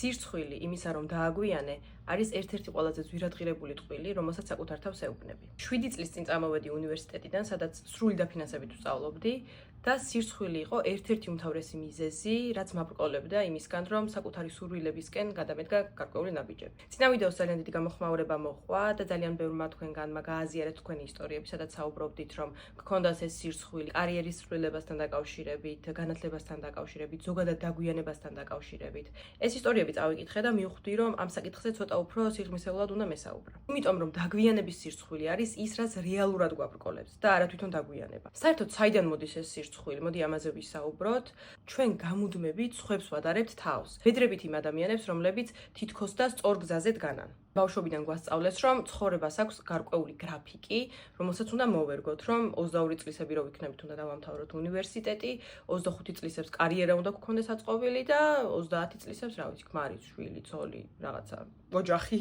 სირცხვილი იმისა რომ დააგვიანე არის ერთ-ერთი ყველაზე ძვირადღირებული ტყვილი, რომელსაც საკუთარ თავს ეუბნები. 7 წლის წინ წამოვედი უნივერსიტეტიდან, სადაც სრული დაფინანსებით ვსწავლობდი და სირცხვილი იყო ერთ-ერთი უმთავრესი მიზეზი, რაც მაბრკოლებდა იმისგან, რომ საკუთარი სურვილებისკენ გადამედგა გარკვეული ნაბიჯები. წინა ვიდეოს ძალიან დიდი გამოხმაურება მოჰყვა და ძალიან ბევრმა თქვენგანმა გააზიარეთ თქვენი ისტორიები, სადაც საუბრობდით, რომ გქონდათ ეს სირცხვილი კარიერის სრულებასთან დაკავშირებით, განათლებასთან დაკავშირებით, ზოგადად დაგვიანებასთან დაკავშირებით. ეს ისტორიები წავიკითხე და მივხვდი, რომ ამ საკითხზე ცოტა უფრო სიღრმისეულად უნდა მესაუბრო. იმიტომ რომ დაგვიანების სირცხვილი არის ის, რაც რეალურად გვაბრკოლებს და არა თვითონ დაგვიანება. საერთოდ საიდან მოდის ეს სირცხვილი? მოდი ამაზე ვისაუბროთ. ჩვენ გამუდმებით სხვებს ვადარებთ თავს. ვედრებით იმ ადამიანებს, რომლებიც თითქოს და სწორ გზაზე დგანან. ბავშვობიდან გვასწავლეს, რომ ცხოვრებას აქვს გარკვეული გრაფიკი, რომელსაც უნდა მოვერგოთ, რომ 22 წლისები რო ვიქნებით, უნდა დავამთავროთ უნივერსიტეტი, 25 წლისებს კარიერა უნდა გქონდეს აწყობილი და 30 წლისებს, რა ვიცი, ქმარი, შვილი, ცოლი, რაღაცა, ოჯახი.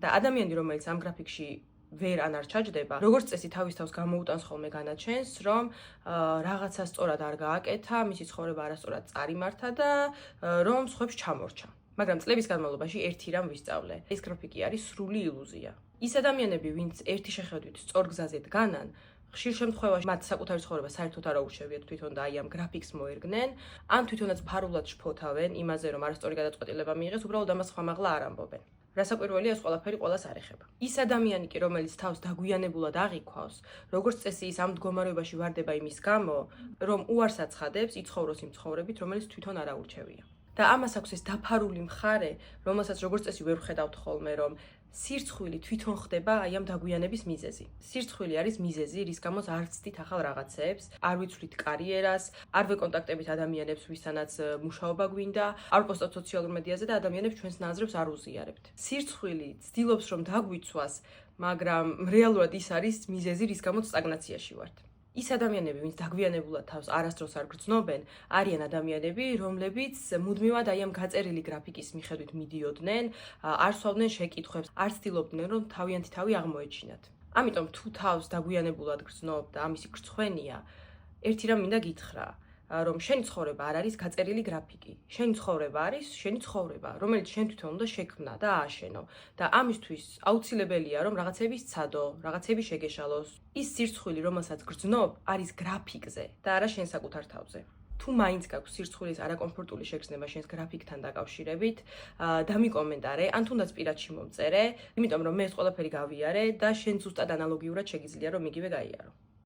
და ადამიანი, რომელიც ამ გრაფიკში ვერ ან არ ჩაჯდება, როგორც წესი თავის თავს გამოუტანს ხოლმე განაჩენს, რომ რაღაცა სწორად არ გააკეთა, მისი ცხოვრება არასწორად წარიმართა და რომ სხვებს ჩამორჩა. მაგრამ წლების განმავლობაში ერთი რამ ვისწავლე. ეს გრაფიკი არის სრული ილუზია. ის ადამიანები, ვინც ერთი შეხედვით სწორ გზაზე დგანან, ხშირ შემთხვევაში მათ საკუთარი ცხოვრება საერთოდ არ აურჩევიათ თვითონ და აი ამ გრაფიკს მოერგნენ, ან თვითონაც ფარულად შფოთავენ იმაზე, რომ არასწორი გადაწყვეტილება მიიღეს, უბრალოდ ამას ხმამაღლა არ ამბობენ. რასაკვირველია, ეს ყველაფერი ყველას არ ეხება. ის ადამიანი კი, რომელიც თავს დაგვიანებულად აღიქვავს, როგორც წესი ის ამ მდგომარეობაში ვარდება იმის გამო, რომ უარს აცხადებს იცხოვროს იმ ცხოვრებით, რომელიც თვითონ არ აურჩევია. და ამას აქვს ეს დაფარული მხარე, რომელსაც როგორც წესი ვერ ვხედავთ ხოლმე, რომ სირცხვილი თვითონ ხდება აი ამ დაგვიანების მიზეზი. სირცხვილი არის მიზეზი, რის გამოც არ ვცდით ახალ რაღაცებს, არ ვიცვლით კარიერას, არ ვეკონტაქტებით ადამიანებს, ვისთანაც მუშაობა გვინდა, არ ვპოსტავთ სოციალურ მედიაზე და ადამიანებს ჩვენს ნაზრებს არ უზიარებთ. სირცხვილი ცდილობს რომ დაგვიცვას, მაგრამ რეალურად ის არის მიზეზი, რის გამოც სტაგნაციაში ვართ. ის ადამიანები, ვინც დაგვიანებულად თავს არასდროს არ გრძნობენ, არიან ადამიანები, რომლებიც მუდმივად აი ამ გაწერილი გრაფიკის მიხედვით მიდიოდნენ, არ სვავდნენ შეკითხვებს, არ ცდილობდნენ, რომ თავიანთი თავი აღმოეჩინათ. ამიტომ თუ თავს დაგვიანებულად გრძნობ და ამისი გრცხვენია, ერთი რამ მინდა გითხრა, რომ შენი ცხოვრება არ არის გაწერილი გრაფიკი. შენი ცხოვრება არის შენი ცხოვრება, რომელიც შენ თვითონ უნდა შექმნა და ააშენო. და ამისთვის აუცილებელია, რომ რაღაცები სცადო, რაღაცები შეგეშალოს. ის სირცხვილი, რომელსაც გრძნობ, არის გრაფიკზე და არა შენ საკუთარ თავზე. თუ მაინც გაქვს სირცხვილის არაკომფორტული შეგრძნება შენს გრაფიკთან დაკავშირებით, დამიკომენტარე, ან თუნდაც პირადში მომწერე, იმიტომ რომ მე ეს ყველაფერი გავიარე და შენ ზუსტად ანალოგიურად შეგიძლია რომ იგივე გაიარო.